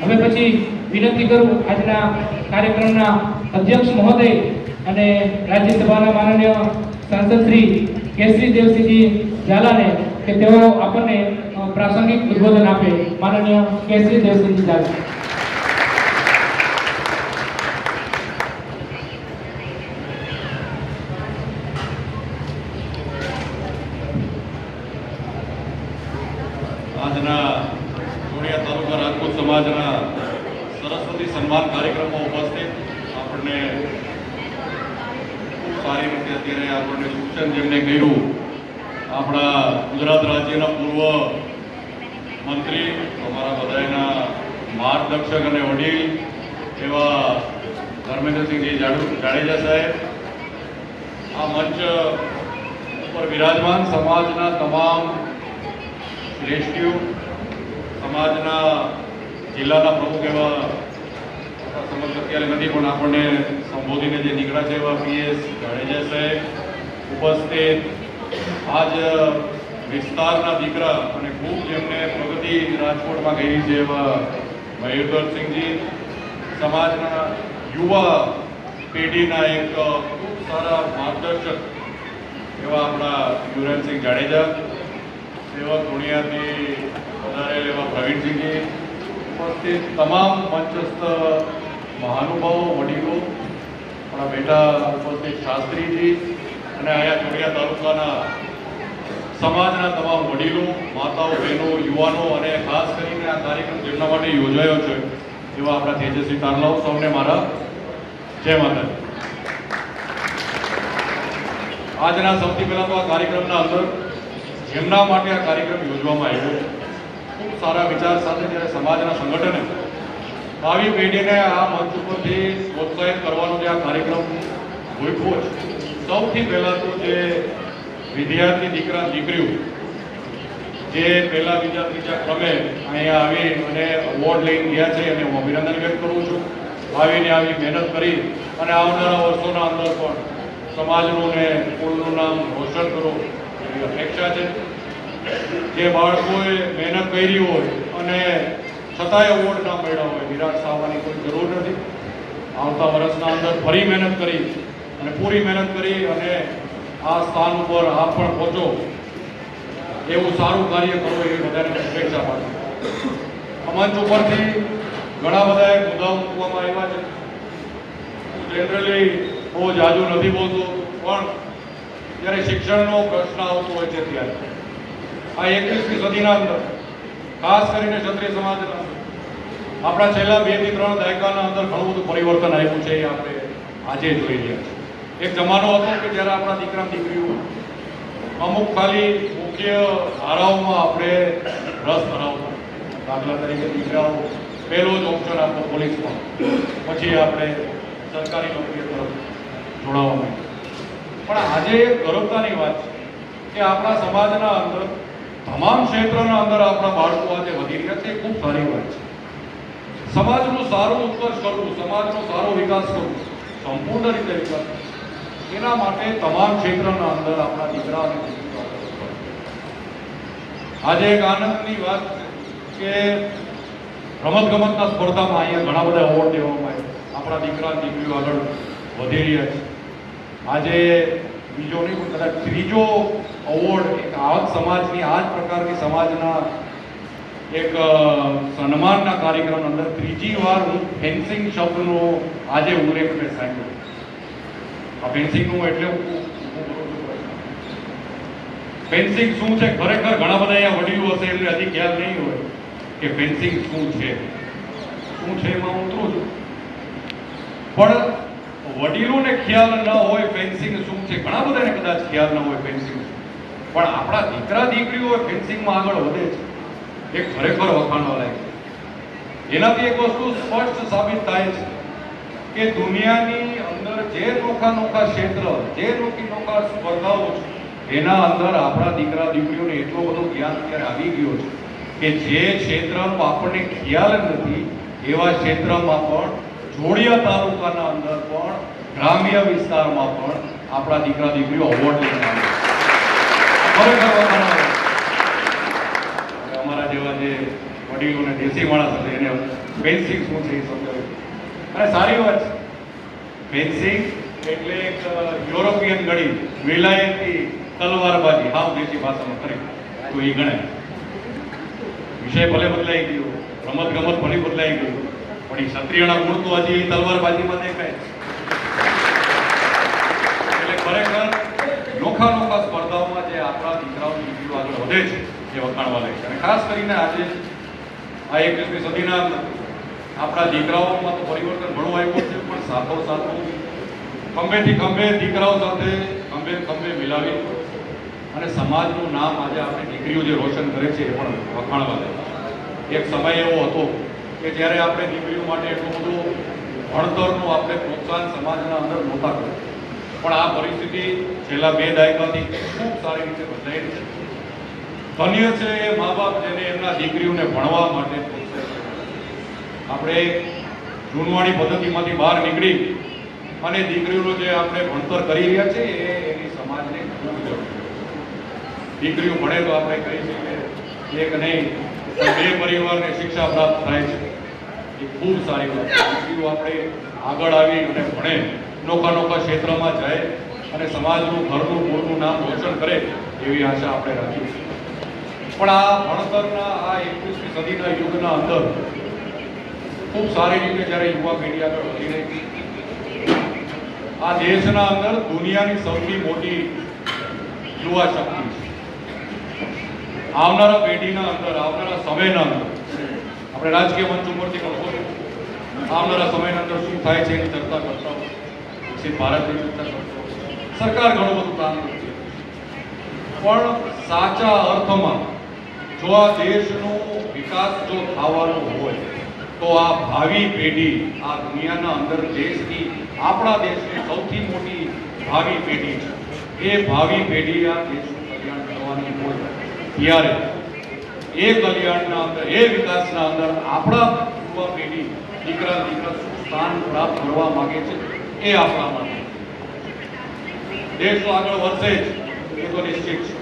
હવે પછી વિનંતી કરું આજના કાર્યક્રમના અધ્યક્ષ મહોદય અને રાજ્યસભાના માનનીય સાંસદ શ્રી કેસરી દેવસિંહજી ઝાલાને કે તેઓ આપણને પ્રાસંગિક ઉદ્બોધન આપે. માનનીય કેસરી દેવસિંહજી ઝાલા. આજના જોડિયા તાલુકા રાજપૂત સમાજના સરસ્વતી સન્માન કાર્યક્રમમાં ઉપસ્થિત આપણને ખૂબ સારી રીતે અત્યારે આપણને સૂચન જેમને કર્યું આપણા ગુજરાત રાજ્યના પૂર્વ મંત્રી અમારા બધાના માર્ગદર્શક અને વડીલ એવા ધર્મેન્દ્રસિંહજી જાડેજા સાહેબ, આ મંચ ઉપર વિરાજમાન સમાજના તમામ શ્રેષ્ઠીઓ, સમાજના જિલ્લાના પ્રમુખ એવા સમજ અત્યારે નથી પણ આપણને સંબોધીને જે નીકળ્યા છે એવા PS જાડેજા સાહેબ ઉપસ્થિત, આજ વિસ્તારના દીકરા અને ખૂબ જેમને પ્રગતિ રાજકોટમાં કરી છે એવા મયુરધરસિંહજી, સમાજના યુવા પેઢીના એક ખૂબ સારા માર્ગદર્શક એવા આપણા યુવરાજસિંહ જાડેજા, એવા ધોણિયાથી વધારેલ એવા પ્રવીણસિંહજી ઉપસ્થિત, તમામ મંચસ્થ મહાનુભાવો, વડીલો, આપણા બેટા ઉપસ્થિત શાસ્ત્રીજી અને અહીંયા જોડિયા તાલુકાના સમાજના તમામ વડીલો, માતાઓ, બહેનો, યુવાનો અને ખાસ કરીને આ કાર્યક્રમ જેમના માટે યોજાયો છે એવા આપણા તેજસ્વી તારલાઓ, સૌને મારા જય માતાજી. આજના સૌથી પહેલાં તો આ કાર્યક્રમના અંદર જેમના માટે આ કાર્યક્રમ યોજવામાં આવ્યો, ખૂબ સારા વિચાર સાથે જ્યારે સમાજના સંગઠને ભાવિ પેઢીને આ મંચ ઉપરથી પ્રોત્સાહિત કરવાનો જે આ કાર્યક્રમ ગોઠવ્યો છે, સૌથી પહેલાં તો જે વિદ્યાર્થી દીકરા દીકરીઓ જે પહેલા બીજા ત્રીજા ક્રમે અહીંયા આવી અને અવોર્ડ લઈને ગયા છે અને હું અભિનંદન વ્યક્ત કરું છું. ભાવિને આવી મહેનત કરી અને આવનારા વર્ષોના અંદર પણ સમાજનું ને સ્કૂલનું નામ રોશન કરો એવી અપેક્ષા છે. જે બાળકોએ મહેનત કરી હોય અને છતાંય એવોર્ડ ના મળ્યા હોય, નિરાશ થવાની કોઈ જરૂર નથી. આવતા વર્ષના અંદર ફરી મહેનત કરી અને પૂરી મહેનત કરી અને આ સ્થાન ઉપર આપ પણ પહોંચો એવું સારું કાર્ય કરો એવી બધાને અપેક્ષા પાડું. મંચ ઉપરથી ઘણા બધા મુદ્દાઓ મૂકવામાં આવ્યા છે. હું જનરલી બહુ જાજુ નથી બોલતો, પણ જ્યારે શિક્ષણનો પ્રશ્ન આવતો હોય છે ત્યારે આ 21મી સદીના અંદર ખાસ કરીને ક્ષત્રિય સમાજના આપણા છેલ્લા 2 થી 3 દાયકાના અંદર ઘણું બધું પરિવર્તન આવ્યું છે. એ આપણે આજે જોઈ રહ્યા છીએ. એક જમાનો હતો કે જ્યારે આપણા દીકરા દીકરીઓ અમુક ખાલી મુખ્ય ધારાઓમાં આપણે રસ ધરાવતા. દાખલા તરીકે દીકરાઓ પહેલો જ ઓપ્શન આપો પોલીસમાં, પછી આપણે સરકારી નોકરી તરફ જોડાવા માંડીએ. પણ આજે એક ગૌરવતાની વાત છે કે આપણા સમાજના અંદર તમામ ક્ષેત્રના અંદર આપણા બાળકો આજે વધી રહ્યા છે. ખૂબ સારી વાત છે. સમાજનું સારું ઉત્કર્ષ કરવું, સમાજનો સારો વિકાસ કરવો, સંપૂર્ણ રીતે વિકાસ, એના માટે તમામ ક્ષેત્રના અંદર આપણા દીકરા અને દીકરીઓ. આજે એક આનંદની વાત કે રમતગમતના સ્પર્ધામાં અહીંયા ઘણા બધા એવોર્ડ દેવામાં આવ્યા. આપણા દીકરા અને દીકરીઓ આગળ વધી રહ્યા છે. આજે બીજો નહીં પણ કદાચ ત્રીજો અવોર્ડ એક આ સમાજની આ જ પ્રકારની સમાજના એક સન્માનના કાર્યક્રમ અંદર ત્રીજી વાર હું ફેન્સિંગ શબ્દનો આજે ઉલ્લેખ મેં સાંભળ્યો. આ ફેન્સિંગનું એટલે ફેન્સિંગ શું છે ખરેખર ઘણા બધા અહીંયા વડીલો હશે એમને હજી ખ્યાલ નહીં હોય કે ફેન્સિંગ શું છે. એમાં હું ઉતરું છું, પણ વડીલોને ખ્યાલ ન હોય ફેન્સિંગ શું છે, ઘણા બધાને કદાચ ખ્યાલ ન હોય ફેન્સિંગ, પણ આપણા દીકરા દીકરીઓ ફેન્સિંગમાં આગળ વધે છે એ ખરેખર વખાણવા લાયક છે. એનાથી એક વસ્તુ સ્પષ્ટ સાબિત થાય છે કે દુનિયાની અંદર જે નોખા ક્ષેત્ર, જે નોખા સ્પર્ધાઓ છે એના અંદર આપણા દીકરા દીકરીઓને એટલો બધો જ્ઞાન અત્યારે આવી ગયો છે કે જે ક્ષેત્રનો આપણને ખ્યાલ નથી એવા ક્ષેત્રમાં પણ જોડિયા તાલુકાના અંદર પણ ગ્રામ્ય વિસ્તારમાં પણ આપણા દીકરા દીકરીઓ અવોર્ડ લઈને આવે. ખરેખર અમારા જેવા જે વડીલોને દેશી માણસ હતા એને ફેન્સિંગ શું છે એ સમજાવ્યું અને સારી વાત છે. ફેન્સિંગ એટલે એક યુરોપિયન ગણી, વિલાયતી તલવારબાજી, હાવ દેશી ભાષામાં કરી તો એ ગણાય. વિષય ભલે બદલાઈ ગયો, રમત ગમત ભલે બદલાઈ ગયું, પણ એ ક્ષત્રિયના ગુણ તો હજી તલવારબાજીમાં દેખાય. એટલે ખરેખર નોખા નોખા સ્પર્ધાઓમાં જે આપણા દીકરાઓની દીકરીઓ આગળ વધે છે એ વખાણવા લાગે છે. અને ખાસ કરીને આજે આ 21મી સદીના આપણા દીકરાઓમાં તો પરિવર્તન ઘણું આવ્યું છે, પણ સાથોસાથ ખંભેથી ખંભે દીકરાઓ સાથે ખંભે મિલાવી અને સમાજનું નામ આજે આપણે દીકરીઓ જે રોશન કરે છે એ પણ વખાણવા લાગે. એક સમય એવો હતો કે જ્યારે આપણે દીકરીઓ માટે એટલું બધું ભણતરનું આપણે પ્રોત્સાહન સમાજના અંદર નહોતા કર્યું, પણ આ પરિસ્થિતિ છેલ્લા 2 દાયકાથી ખૂબ સારી રીતે બદલાઈ રહી છે. ધન્ય છે એ મા બાપ જેને એમના દીકરીઓને ભણવા માટે પ્રોત્સાહિત કરે. આપણે જૂનવાણી પદ્ધતિમાંથી બહાર નીકળી અને દીકરીઓનો જે આપણે ભણતર કરી રહ્યા છે એ એની સમાજને ખૂબ જરૂર છે. દીકરીઓ ભણે તો આપણે કહી શકીએ એક નહીં પણ 2 પરિવારને શિક્ષા પ્રાપ્ત થાય છે, એ ખૂબ સારી વાત છે. દીકરીઓ આપણે આગળ આવી અને ભણે, નોખા નોખા ક્ષેત્રમાં જાય અને સમાજનું ઘરનું મૂળનું નામ રોશન કરે એવી આશા આપણે રાખીએ છીએ. પણ આ ભણતરના આ 21મી સદીના યુગના અંદર ખૂબ સારી રીતે જ્યારે યુવા પેઢી આગળ વધી રહી છે, આ દેશના અંદર દુનિયાની સૌથી મોટી યુવા શક્તિ છે. આવનારા પેઢીના અંદર, આવનારા સમયના અંદર આપણે રાજકીય મંચ ઉપરથી પણ બોલીએ, આવનારા સમયના અંદર શું થાય છે એની ચર્ચા કરતા હોય, વિકસિત ભારતની ચર્ચા કરતા હોય, સરકાર ઘણું બધું કામ કરતી હોય, પણ સાચા અર્થમાં જો આ દેશનો વિકાસ જો થવાનો હોય તો આ ભાવિ પેઢી, આ દુનિયાના અંદર દેશની, આપણા દેશની સૌથી મોટી ભાવિ પેઢી છે. એ ભાવિ પેઢી આ દેશનું કલ્યાણ કરવાની હોય ત્યારે એ કલ્યાણના અંદર, એ વિકાસના અંદર આપણા યુવા પેઢી, દીકરા શું સ્થાન પ્રાપ્ત કરવા માંગે છે એ આપણા માટે. દેશ તો આગળ વધશે જ એ તો નિશ્ચિત છે,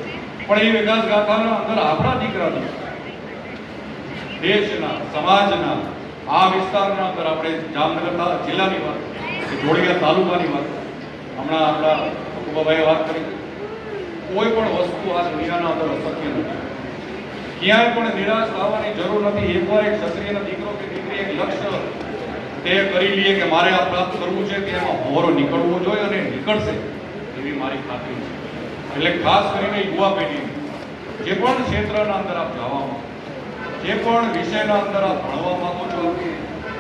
પણ એ વિકાસ ગાથાના અંદર આપણા દીકરા દેશના, સમાજના, આ વિસ્તારના અંદર આપણે જામનગર જિલ્લાની વાત, જોડિયા તાલુકાની વાત, હમણાં આપણા કુબાભાઈએ વાત કરી, કોઈ પણ વસ્તુ આ દુનિયાના અંદર અશક્ય નથી. ક્યાંય પણ નિરાશ થવાની જરૂર નથી. એકવાર એક ક્ષત્રિયનો દીકરો કે દીકરી એક લક્ષ્ય તે કરી લઈએ કે મારે આ પ્રાપ્ત કરવું છે, કે એમાં હોરો નીકળવો જોઈએ અને નીકળશે એવી મારી ખાતરી છે. એટલે ખાસ કરીને યુવા પેઢી જે પણ ક્ષેત્રના અંદર આપ જવા માંગો, જે પણ વિષયના અંદર આપ ભણવા માંગો છો,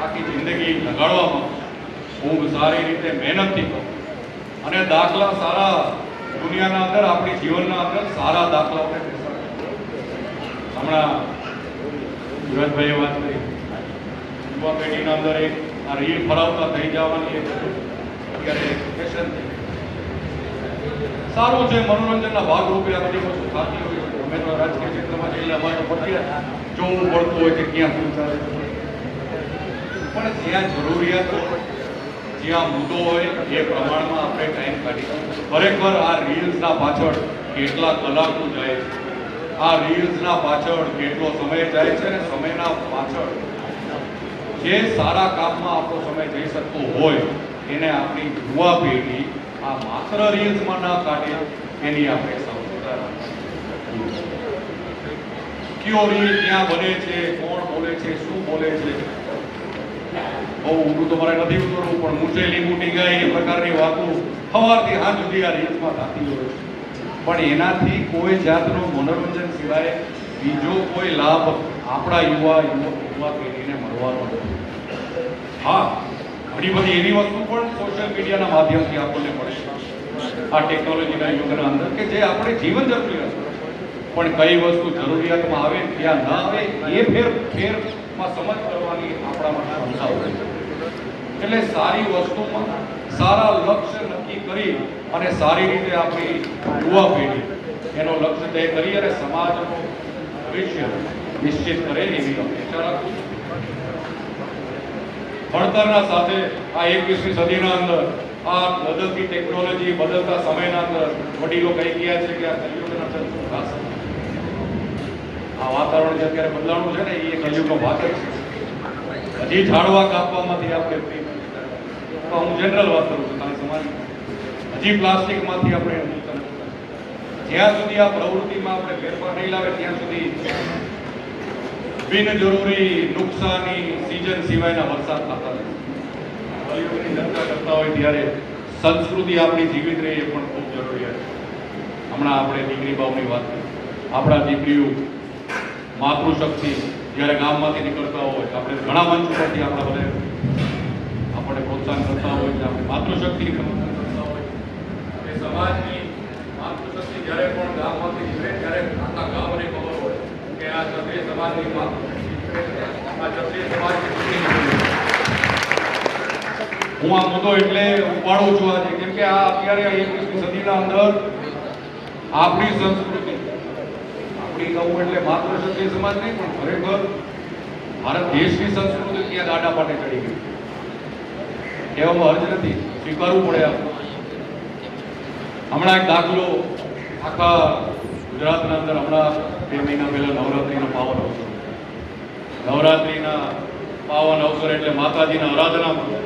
આખી જિંદગી લગાડવા માંગો, ખૂબ સારી રીતે મહેનતથી કરો અને દાખલા સારા દુનિયાના અંદર, આપણી જીવનના અંદર સારા દાખલાઓને બેસાડો. હમણાં યુવરાજભાઈએ વાત કરી, યુવા પેઢીના અંદર એક આ રીલ ફરાવતા થઈ જવાની એક અત્યારે ફેશન છે. સારું છે, મનોરંજનના ભાગરૂપે આ બધી વસ્તુ થતી હોય છે. અમે તો રાજકીય ક્ષેત્રમાં જઈને અમારે તો પછી જોવું પડતું હોય કે ક્યાં શું ચાલે છે, પણ જ્યાં જરૂરિયાત હોય, જ્યાં મુદ્દો હોય એ પ્રમાણમાં આપણે ટાઈમ કાઢી. ખરેખર આ રીલ્સના પાછળ કેટલા કલાકો જાય છે, આ રીલ્સના પાછળ કેટલો સમય જાય છે, અને સમયના પાછળ જે સારા કામમાં આપણો સમય જઈ શકતો હોય એને આપણી યુવા પેઢી આ માત્ર રીલ્સમાં ના કાઢે એની આપણે સાવચેતી રાખવી. કયો રીલ ક્યાં બને છે, કોણ બોલે છે, શું બોલે છે, બહુ ઊંડું તો મારે નથી ઉતરવું, પણ મૂછે લીંબુ ટીંગાય એ પ્રકારની વાતો સવારથી સાંજ સુધી આ રીલ્સમાં થતી હોય છે. પણ એનાથી કોઈ જાતનું મનોરંજન સિવાય બીજો કોઈ લાભ આપણા યુવા પેઢીને મળવાનો નથી. હા, ઘણી બધી એવી વસ્તુ પણ સોશિયલ મીડિયાના માધ્યમથી આપણને મળે છે આ ટેકનોલોજીના યુગના અંદર, કે જે આપણે જીવન જરૂરિયાત છે, પણ કઈ વસ્તુ જરૂરિયાતમાં આવે ત્યાં ન આવે એ ફેરમાં સમજ કરવાની આપણામાં ક્ષમતા હોય છે. એટલે સારી વસ્તુમાં સારા લક્ષ્ય નક્કી કરી અને સારી રીતે આપણી યુવા પેઢી એનો લક્ષ્ય તય કરી અને સમાજનું ભવિષ્ય નિશ્ચિત કરે એવી અપેક્ષા રાખું છું. ભણતરના સાથે આ 21મી સદીના અંદર આ બદલતી ટેકનોલોજી, બદલતા સમયના અંદર વડીલો કહી ગયા છે કે આ કલિયુગના અંદર શું થશે. આ વાતાવરણ જે અત્યારે બદલાણું છે ને એ કલયુગનો ભાગ જ છે. હજી ઝાડવા કાપવામાંથી આપણે તો હું જનરલ વાત કરું છું ખાલી સમાજ. હજી પ્લાસ્ટિકમાંથી આપણે મુક્ત નથી. જ્યાં સુધી આ પ્રવૃત્તિમાં આપણે ફેરફાર નહીં લાવે ત્યાં સુધી બિનજરૂરી નુકસાની સિઝન સિવાયના વરસાદ થતા નથી. કલયુગની ચર્ચા કરતા હોય ત્યારે સંસ્કૃતિ આપણી જીવિત રહે એ પણ ખૂબ જરૂરિયાત છે. હમણાં આપણે દીકરી બાવની વાત કરી. આપણા દીકરીઓ માતૃશક્તિ જ્યારે ગામમાંથી નીકળતા હોય આપણે ઘણા મંચ ઉપરથી આપણા બધા આપણને પ્રોત્સાહન કરતા હોય છે. આપણે માતૃશક્તિની ખબર કરતા હોય એ સમાજની માતૃશક્તિ જ્યારે પણ ગામમાંથી નીકળે ત્યારે આખા ગામને ખબર હોય કે આ ક્ષત્રિય સમાજની માતૃશક્તિ નીકળે છે, આ ક્ષત્રિય સમાજની શક્તિ નીકળે છે. હું આ મુદ્દો એટલે ઉપાડું છું આજે કેમ કે આ અત્યારે 21મી સદીના અંદર આપણી સંસ્કૃતિ આપણી કહું એટલે માત્ર ક્ષત્રિય સમાજ નહીં પણ ખરેખર ભારત દેશની સંસ્કૃતિ ત્યાં દાડા પાટે ચડી ગઈ. કહેવામાં અર્થ નથી, સ્વીકારવું પડે આપણે. હમણાં એક દાખલો આખા ગુજરાતના અંદર હમણાં 2 મહિના પહેલા નવરાત્રિનો પાવન અવસર. નવરાત્રિના પાવન અવસર એટલે માતાજીના આરાધનામાં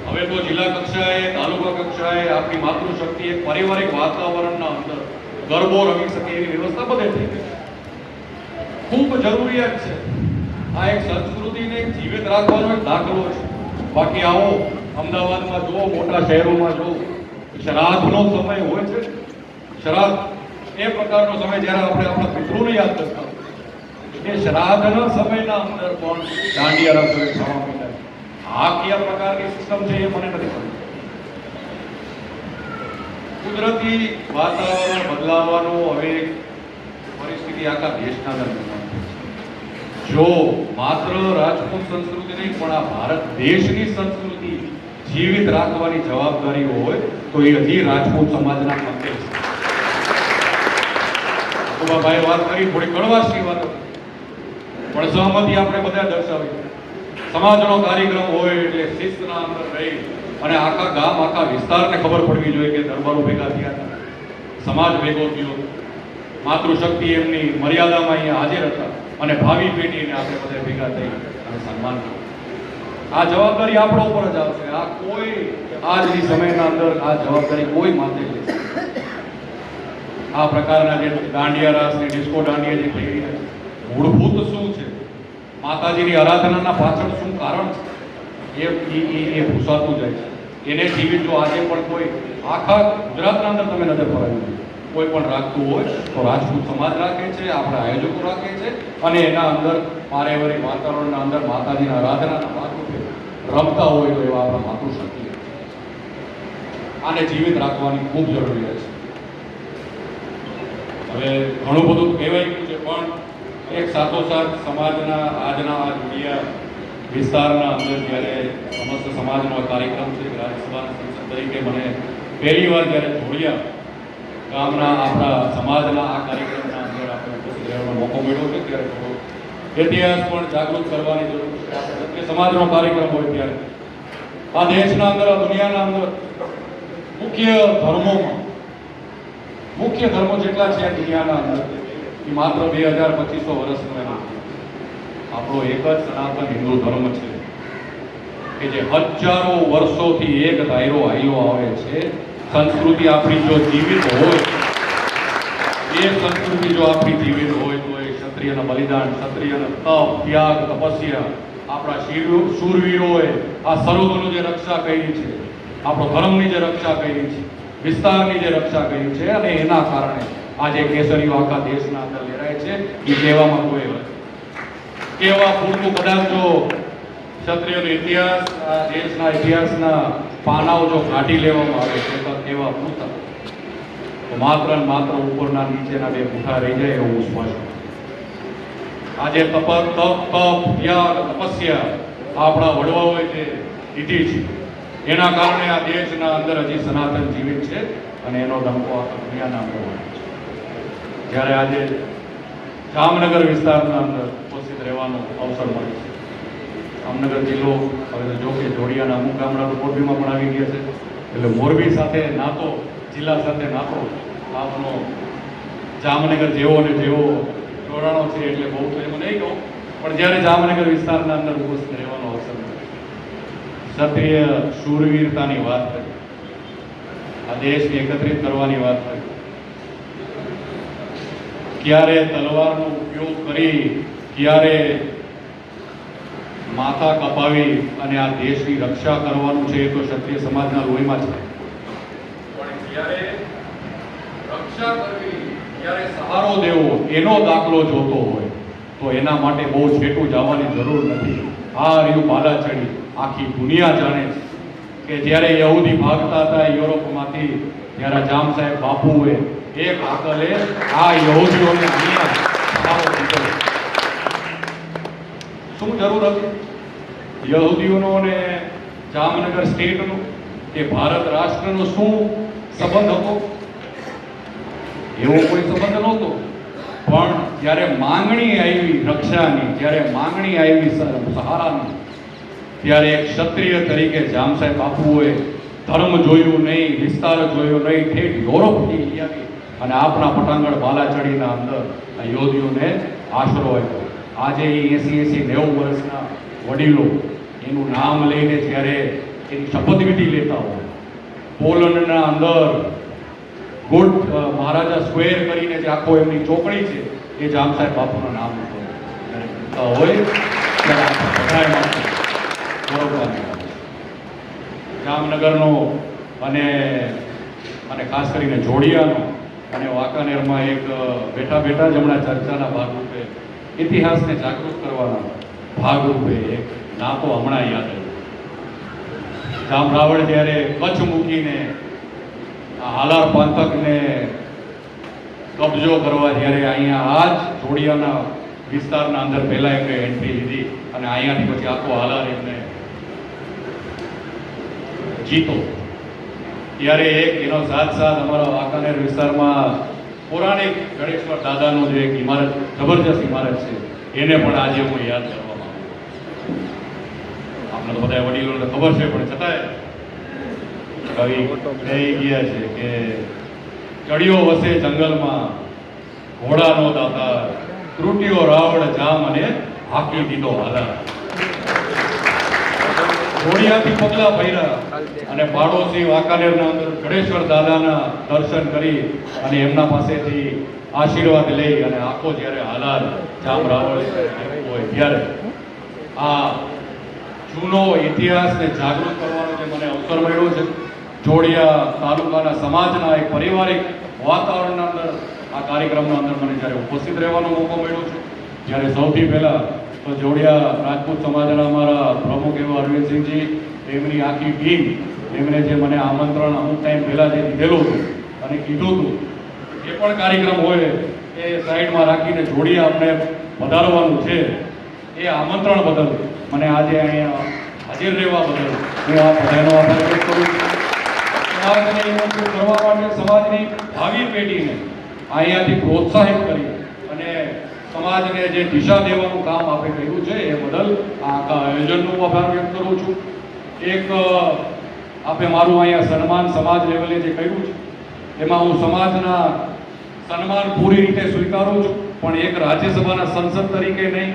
હવે તો જિલ્લા કક્ષાએ તાલુકા કક્ષાએ આપણી માતૃશક્તિ એક પારિવારિક વાતાવરણના અંદર ગરબો રમી શકે એવી વ્યવસ્થા બધે થઈ ગઈ. ખૂબ જરૂરિયાત છે. આ એક સંસ્કૃતિને જીવિત રાખવાનો એક દાખલો છે. બાકી આવો અમદાવાદમાં જુઓ, મોટા શહેરોમાં જુઓ, શ્રાદ્ધનો સમય હોય છે. શ્રાદ્ધ એ પ્રકારનો સમય જ્યારે આપણે આપણા પિતૃને યાદ કરતા એ શ્રાદ્ધના સમયના અંદર પણ દાંડિયા રાસ થવા માંડ્યા. આ કયા પ્રકારની સિસ્ટમ છે એ મને નથી ખબર. કુદરતી વાતાવરણ બદલાવાનો હવે પરિસ્થિતિ આખા દેશના અંદર. જો માત્ર રાજપૂત સંસ્કૃતિ નહીં પણ આ ભારત દેશની સંસ્કૃતિ જીવિત રાખવાની જવાબદારી હોય તો એ હજી રાજપૂત સમાજના મતે છે. ભાઈ વાત કરી થોડી કડવાશની વાત હતી પણ સહમતી આપણે બધા દર્શાવી. સમાજનો કાર્યક્રમ હોય એટલે શિસ્તના અંદર રહી અને આખા ગામ આખા વિસ્તારને ખબર પડવી જોઈએ કે દરબારો ભેગા થયા હતા, સમાજ ભેગો થયો, માતૃશક્તિ એમની મર્યાદામાં અહીંયા હાજર હતા અને ભાવિ પેઢીને આપણે બધા ભેગા થઈ અને સન્માન કર્યું. આ જવાબદારી આપણા ઉપર જ આવશે. આ કોઈ આજની સમયના અંદર આ જવાબદારી કોઈ માથે લેશે. આ પ્રકારના જે દાંડિયા રાસ ને ડિસ્કો દાંડિયા જે થઈ રહ્યા છે, મૂળભૂત શું છે, માતાજીની આરાધનાના પાછળ શું કારણ છે એ પૂછાતું જાય છે. એને જીવિત જો આજે પણ કોઈ આખા ગુજરાતના અંદર તમે નજર કરાવી કોઈ પણ રાખતું હોય તો રાજપૂત સમાજ રાખે છે, આપણા આયોજકો રાખે છે અને એના અંદર પારિવારિક વાતાવરણના અંદર માતાજીના આરાધનાના ભાગરૂપે રમતા હોય તો એવા આપણા માતૃશક્તિ આને જીવિત રાખવાની ખૂબ જરૂરિયાત છે. હવે ઘણું બધું કહેવાય ગયું છે પણ એક સાથોસાથ સમાજના આજના આ જોડિયા વિસ્તારના અંદર જ્યારે સમસ્ત સમાજનો કાર્યક્રમ છે, રાજ્યસભાના સંસદ તરીકે મને પહેલી વાર જ્યારે જોડિયા ગામના આપણા સમાજના આ કાર્યક્રમના અંદર આપણે ઉપસ્થિત રહેવાનો મોકો મળ્યો છે ત્યારે થોડો ઇતિહાસ પણ જાગૃત કરવાની જરૂર છે. આપણે ક્ષત્રિય સમાજનો કાર્યક્રમ હોય ત્યારે આ દેશના અંદર આ દુનિયાના અંદર મુખ્ય ધર્મો જેટલા છે દુનિયાના અંદર એ માત્ર 2250 વર્ષનો એનો આપણો એક જ સનાતન હિન્દુ ધર્મ છે કે જે હજારો વર્ષોથી એક ધાયરો હાલ્યો આવે છે. સંસ્કૃતિ આપણી જો જીવિત હોય, એ સંસ્કૃતિ જો આપણી જીવિત હોય તો એ ક્ષત્રિયના બલિદાન, ક્ષત્રિયના તપ, ત્યાગ, તપસ્યા, આપણા શૂરવીરોએ આ સરોવરનું જે રક્ષા કરી છે, આપણો ધર્મની જે રક્ષા કરી છે, વિસ્તારની જે રક્ષા કરી છે અને એના કારણે આજે કેસરીઓ આખા દેશના અંદર લેરાય છે. એ કહેવામાં કોઈ કેવા પૂરતું કદાચ જો ક્ષત્રિયોનો ઇતિહાસ, આ દેશના ઇતિહાસના પાનાઓ જો કાઢી લેવામાં આવે છે તો કેવા પૂરતા તો માત્ર ને માત્ર ઉપરના નીચેના બે પૂઠા રહી જાય એવું સ્પષ્ટ. આજે તપ, ત્યાગ, તપસ્યા આપણા વડવાઓએ જે લીધી છે એના કારણે આ દેશના અંદર હજી સનાતન જીવિત છે અને એનો ડંકો આખા દુનિયાના અંદર હોય છે. જ્યારે આજે જામનગર વિસ્તારના અંદર ઉપસ્થિત રહેવાનો અવસર મળે છે. જામનગર જિલ્લો હવે જો કે જોડિયાના અમુક ગામડા તો મોરબીમાં પણ આવી ગયા છે એટલે મોરબી સાથે નાતો, જિલ્લા સાથે નાતો આપનો જામનગર જેવો ને જેવો જોડાણો છે એટલે બહુ તો એમાં નહીં કહું, પણ જ્યારે જામનગર વિસ્તારના અંદર ઉપસ્થિત રહેવાનો અવસર મળ્યો, ક્ષત્રિય શૂરવીરતાની વાત કરી, આ દેશને એકત્રિત કરવાની વાત કરી, ક્યારે તલવારનો ઉપયોગ કરી, ક્યારે માથા કપાવી અને આ દેશની રક્ષા કરવાનું છે એ તો ક્ષત્રિય સમાજના લોહીમાં છે, પણ ક્યારે રક્ષા કરવી, ક્યારે સહારો દેવો એનો દાખલો જોતો હોય તો એના માટે બહુ છેટું જવાની જરૂર નથી. આ રહ્યું બાલાચડી, આખી દુનિયા જાણે છે કે જ્યારે યહૂદી ભાગતા હતા યુરોપમાંથી, ત્યારે જામ સાહેબ બાપુએ એક આકલે આ યહૂદીઓને અહીંયા સહારો દીધો. શું જરૂર હતી યહૂદીઓનો અને જામનગર સ્ટેટનો કે ભારત રાષ્ટ્રનો શું સંબંધ હતો? એવો કોઈ સંબંધ નહોતો. પણ જ્યારે માંગણી આવી રક્ષાની, જ્યારે માંગણી આવી સહારાની, ત્યારે એક ક્ષત્રિય તરીકે જામ સાહેબ બાપુએ ધર્મ જોયું નહીં, વિસ્તાર જોયો નહીં, ઠેઠ યુરોપથી લઈ આવી અને આપણા પટાંગણ બાલાચડીના અંદર આ યોધીઓને આશરો આપ્યો. આજે એ 80-90 વર્ષના વડીલો એનું નામ લઈને જ્યારે એની શપથવિધિ લેતા હોય, પોલન્ડના અંદર ગુડ મહારાજા સ્ક્વેર કરીને જે આખો એમની ચોકડી છે એ જામ સાહેબ બાપુના નામ હોય ત્યારે બધાય ગૌરવવાની વાત છે. જામનગરનો અને ખાસ કરીને જોડિયાનો અને વાંકાનેરમાં એક બેઠા બેઠા જ હમણાં ચર્ચાના ભાગરૂપે ઇતિહાસને જાગૃત કરવાના ભાગરૂપે એક નાતો હમણાં યાદ આવ્યું. જામ રાવળ જ્યારે કચ્છ મૂકીને હાલાર પંથકને કબજો કરવા જ્યારે અહીંયા આ જ જોડિયાના વિસ્તારના અંદર પહેલા એમને એન્ટ્રી લીધી અને અહીંયાથી પછી આખો હાલાર એમને જીતો, ત્યારે એક એનો સાથ અમારા વાંકાનેર વિસ્તારમાં પૌરાણિક ગણેશ્વર દાદાનું જે એક ઇમારત, જબરજસ્ત ઇમારત છે, એને પણ આજે હું યાદ કરવા માંગુ છું. આપણે તો બધા વડીલોને ખબર છે, પણ છતાંય કવિ કહી ગયા છે કે ચડિયો વસે જંગલમાં ઘોડાનો દાતા, ત્રુટિયો રાવણ જામ અને હાકી દીધો હાલા. ઘોડિયાથી પગલા ભર્યા અને પાડોશી વાંકાનેરના અંદર ગણેશ્વર દાદાના દર્શન કરી અને એમના પાસેથી આશીર્વાદ લઈ અને આખો જ્યારે હાલાર જામ રાવળ હોય ત્યારે આ જૂનો ઇતિહાસને જાગૃત કરવાનો જે મને અવસર મળ્યો છે, જોડિયા તાલુકાના સમાજના એક પારિવારિક વાતાવરણના અંદર આ કાર્યક્રમના અંદર મને જ્યારે ઉપસ્થિત રહેવાનો મોકો મળ્યો છે, જ્યારે સૌથી પહેલાં તો જોડિયા રાજપૂત સમાજના અમારા પ્રમુખ એવા અરવિંદસિંહજી, એમની આખી ટીમ, એમણે જે મને આમંત્રણ અમુક ટાઈમ પહેલાં જે દીધેલું હતું અને કીધું હતું જે પણ કાર્યક્રમ હોય એ સાઈડમાં રાખીને જોડિયા આપણે વધારવાનું છે, એ આમંત્રણ બદલ મને આજે અહીંયા હાજર રહેવા બદલ હું આ બધાનો આભાર વ્યક્ત કરું છું. સમાજને એવું કરવા માટે સમાજની ભાવિ પેઢીને અહીંયાથી પ્રોત્સાહિત કરી અને સમાજને જે દિશા દેવાનું કામ આપણે કર્યું છે એ બદલ આખા આયોજનનો આભાર વ્યક્ત કરું છું. એક આપણે મારું અહીંયા સન્માન સમાજ લેવલે જે કર્યું છે એમાં હું સમાજના સન્માન પૂરી રીતે સ્વીકારું છું, પણ એક રાજ્યસભાના સંસદ તરીકે નહીં,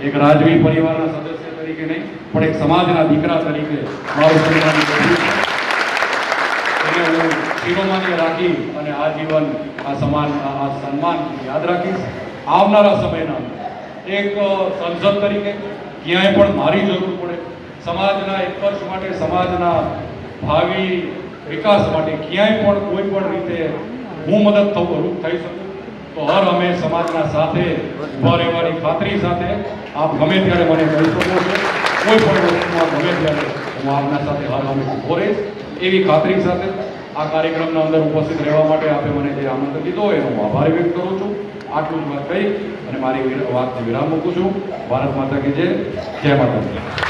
એક રાજવી પરિવારના સદસ્ય તરીકે નહીં, પણ એક સમાજના દીકરા તરીકે મારું સન્માન કર્યું છે. એને હું શિરોમાન્ય રાખી અને આજીવન આ સન્માન યાદ રાખીશ. આવનારા સમયના એક સંસદ તરીકે ક્યાંય પણ મારી જરૂર પડે, સમાજના એક વર્ષ માટે, સમાજના ભાવિ વિકાસ માટે ક્યાંય પણ કોઈ પણ રીતે હું મદદ થઈ શકું તો હર અમે સમાજના સાથે ઉભા રહેવાની ખાતરી સાથે આપ ગમે ત્યારે મને કહી શકો છો. કોઈ પણ વસ્તુમાં ગમે ત્યારે હું આપના સાથે હર હંમેશ ઉભો રહીશ એવી ખાતરી સાથે આ કાર્યક્રમના અંદર ઉપસ્થિત રહેવા માટે આપે મને જે આમંત્રણ દીધો હોય એનો હું આભાર વ્યક્ત કરું છું. આટલું જ વાત કહી અને મારી વાતને વિરામ મૂકું છું. ભારત માતા કી જય, જય માતાજી.